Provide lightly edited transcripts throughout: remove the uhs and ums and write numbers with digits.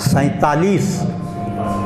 47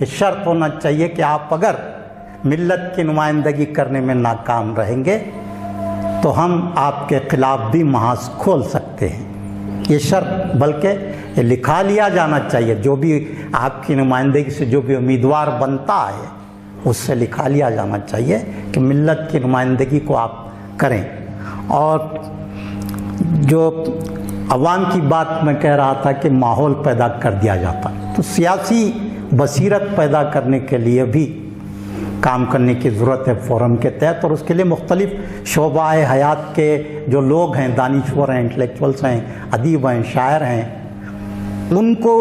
یہ شرط ہونا چاہیے کہ آپ اگر ملت کی نمائندگی کرنے میں ناکام رہیں گے تو ہم آپ کے خلاف بھی محاذ کھول سکتے ہیں، یہ شرط بلکہ یہ لکھا لیا جانا چاہیے، جو بھی آپ کی نمائندگی سے جو بھی امیدوار بنتا ہے اس سے لکھا لیا جانا چاہیے کہ ملت کی نمائندگی کو آپ کریں۔ اور جو عوام کی بات میں کہہ رہا تھا کہ ماحول پیدا کر دیا جاتا، تو سیاسی بصیرت پیدا کرنے کے لیے بھی کام کرنے کی ضرورت ہے فورم کے تحت، اور اس کے لیے مختلف شعبہ حیات کے جو لوگ ہیں، دانشور ہیں، انٹلیکچوئلس ہیں، ادیب ہیں، شاعر ہیں، ان کو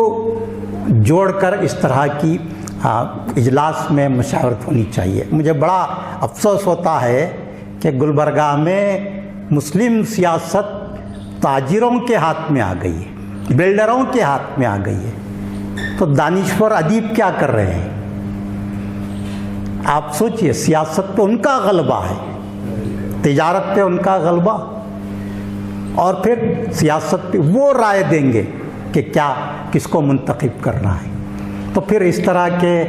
جوڑ کر اس طرح کی اجلاس میں مشاورت ہونی چاہیے۔ مجھے بڑا افسوس ہوتا ہے کہ گلبرگہ میں مسلم سیاست تاجروں کے ہاتھ میں آ گئی ہے، بلڈروں کے ہاتھ میں آ گئی ہے، تو دانشور ادیب کیا کر رہے ہیں؟ آپ سوچئے، سیاست پہ ان کا غلبہ ہے، تجارت پہ ان کا غلبہ، اور پھر سیاست پہ وہ رائے دیں گے کہ کیا کس کو منتخب کرنا ہے۔ تو پھر اس طرح کے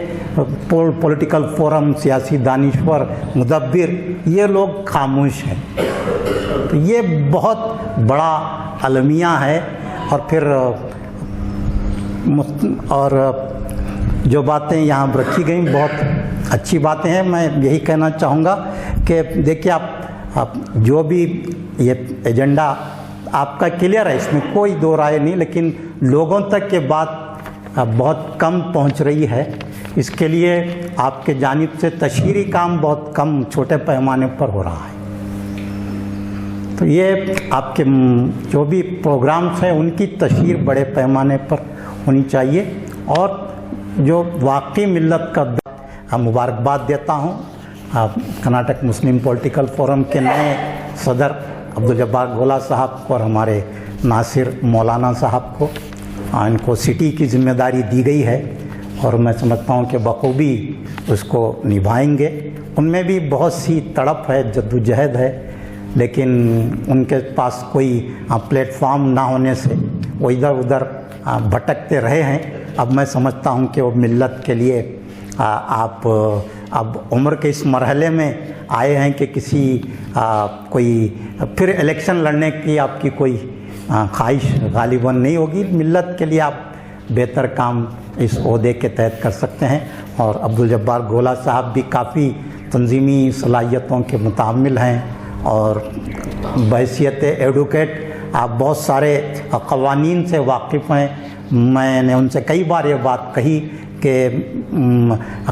پولیٹیکل فورم، سیاسی دانشور، مدبر، یہ لوگ خاموش ہیں، تو یہ بہت بڑا المیہ ہے۔ اور پھر جو باتیں یہاں رکھی گئیں بہت اچھی باتیں ہیں۔ میں یہی کہنا چاہوں گا کہ دیکھیے، آپ جو بھی یہ ایجنڈا آپ کا کلیئر ہے، اس میں کوئی دو رائے نہیں، لیکن لوگوں تک یہ بات بہت کم پہنچ رہی ہے۔ اس کے لیے آپ کے جانب سے تشہیری کام بہت کم، چھوٹے پیمانے پر ہو رہا ہے۔ تو یہ آپ کے جو بھی پروگرامز ہیں ان کی تشہیر بڑے پیمانے پر ہونی چاہیے، اور جو واقعی ملت کا مبارکباد دیتا ہوں کرناٹک مسلم پولیٹیکل فورم کے نئے صدر عبدالجبار گولا صاحب کو اور ہمارے ناصر مولانا صاحب کو، ان کو سٹی کی ذمہ داری دی گئی ہے، اور میں سمجھتا ہوں کہ بخوبی اس کو نبھائیں گے۔ ان میں بھی بہت سی تڑپ ہے، جدوجہد ہے، لیکن ان کے پاس کوئی پلیٹ فارم نہ ہونے سے وہ ادھر ادھر بھٹکتے رہے ہیں۔ اب میں سمجھتا ہوں کہ وہ ملت کے لیے آپ اب عمر کے اس مرحلے میں آئے ہیں کہ کسی کوئی پھر الیکشن لڑنے کی آپ کی کوئی خواہش غالباً نہیں ہوگی۔ ملت کے لیے آپ بہتر کام اس عہدے کے تحت کر سکتے ہیں، اور عبدالجبار گولا صاحب بھی کافی تنظیمی صلاحیتوں کے متعامل ہیں، اور بحیثیت ایڈوکیٹ آپ بہت سارے قوانین سے واقف ہیں۔ میں نے ان سے کئی بار یہ بات کہی کہ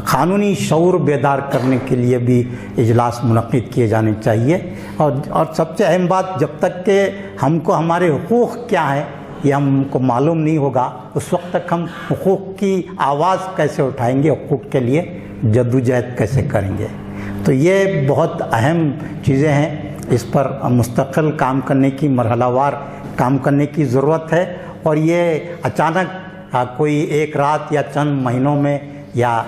قانونی شعور بیدار کرنے کے لیے بھی اجلاس منعقد کیے جانے چاہیے، اور سب سے اہم بات، جب تک کہ ہم کو ہمارے حقوق کیا ہیں یہ ہم کو معلوم نہیں ہوگا، اس وقت تک ہم حقوق کی آواز کیسے اٹھائیں گے، حقوق کے لیے جدوجہد کیسے کریں گے۔ تو یہ بہت اہم چیزیں ہیں، اس پر مستقل کام کرنے کی، مرحلہ وار کام کرنے کی ضرورت ہے، اور یہ اچانک کوئی ایک رات یا چند مہینوں میں یا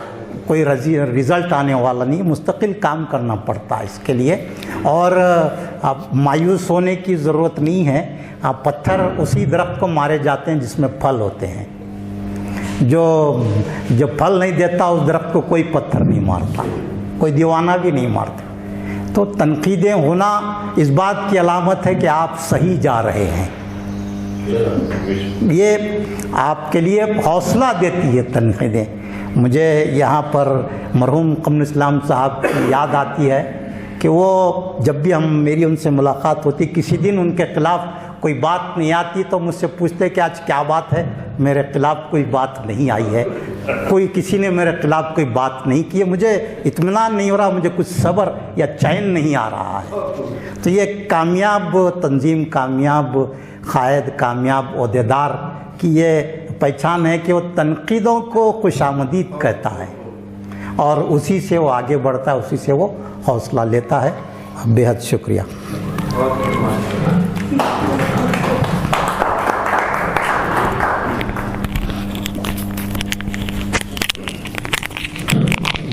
کوئی رزلٹ آنے والا نہیں، مستقل کام کرنا پڑتا ہے اس کے لیے، اور مایوس ہونے کی ضرورت نہیں ہے۔ پتھر اسی درخت کو مارے جاتے ہیں جس میں پھل ہوتے ہیں، جو پھل نہیں دیتا اس درخت کو کوئی پتھر نہیں مارتا، کوئی دیوانہ بھی نہیں مارتا۔ تو تنقیدیں ہونا اس بات کی علامت ہے کہ آپ صحیح جا رہے ہیں، یہ آپ کے لیے حوصلہ دیتی ہے تنقیدیں۔ مجھے یہاں پر مرحوم قمر اسلام صاحب کی یاد آتی ہے کہ وہ جب بھی میری ان سے ملاقات ہوتی، کسی دن ان کے خلاف کوئی بات نہیں آتی تو مجھ سے پوچھتے کہ آج کیا بات ہے، میرے خلاف کوئی بات نہیں آئی ہے، کسی نے میرے خلاف کوئی بات نہیں کی ہے، مجھے اطمینان نہیں ہو رہا، مجھے کچھ صبر یا چین نہیں آ رہا ہے۔ تو یہ کامیاب تنظیم، کامیاب قائد، کامیاب عہدیدار کی یہ پہچان ہے کہ وہ تنقیدوں کو خوش آمدید کہتا ہے، اور اسی سے وہ آگے بڑھتا ہے، اسی سے وہ حوصلہ لیتا ہے۔ بے حد شکریہ۔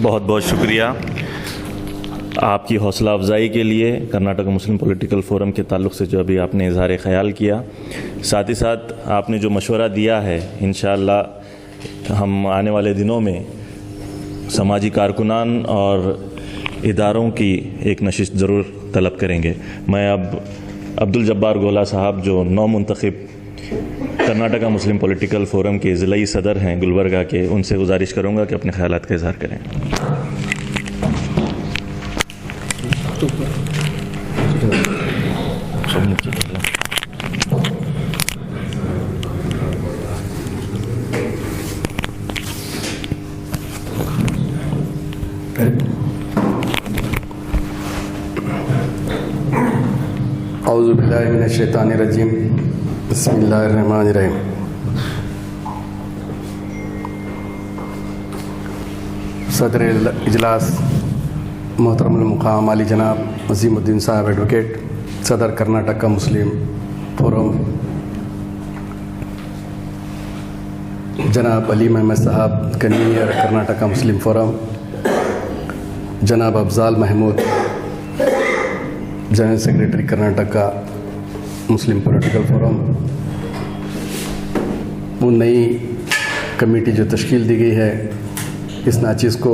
بہت بہت شکریہ آپ کی حوصلہ افزائی کے لیے، کرناٹک مسلم پولیٹیکل فورم کے تعلق سے جو ابھی آپ نے اظہار خیال کیا، ساتھ ہی ساتھ آپ نے جو مشورہ دیا ہے، انشاءاللہ ہم آنے والے دنوں میں سماجی کارکنان اور اداروں کی ایک نشست ضرور طلب کریں گے. میں اب عبدالجبار گولا صاحب جو نو منتخب کرناٹکا مسلم پولیٹیکل فورم کے ضلعی صدر ہیں گلبرگہ کے، ان سے گزارش کروں گا کہ اپنے خیالات کا اظہار کریں. اعوذ باللہ من الشیطان الرجیم، بسم اللہ الرحمن الرحیم. صدر اجلاس محترم المقام علی جناب عظیم الدین صاحب ایڈوکیٹ، صدر کرناٹکا مسلم فورم جناب علی محمد صاحب کنوینر کرناٹکا مسلم فورم، جناب افضال محمود جنرل سیکریٹری کرناٹکا مسلم پولیٹیکل فورم، وہ نئی کمیٹی جو تشکیل دی گئی ہے اس ناچیز کو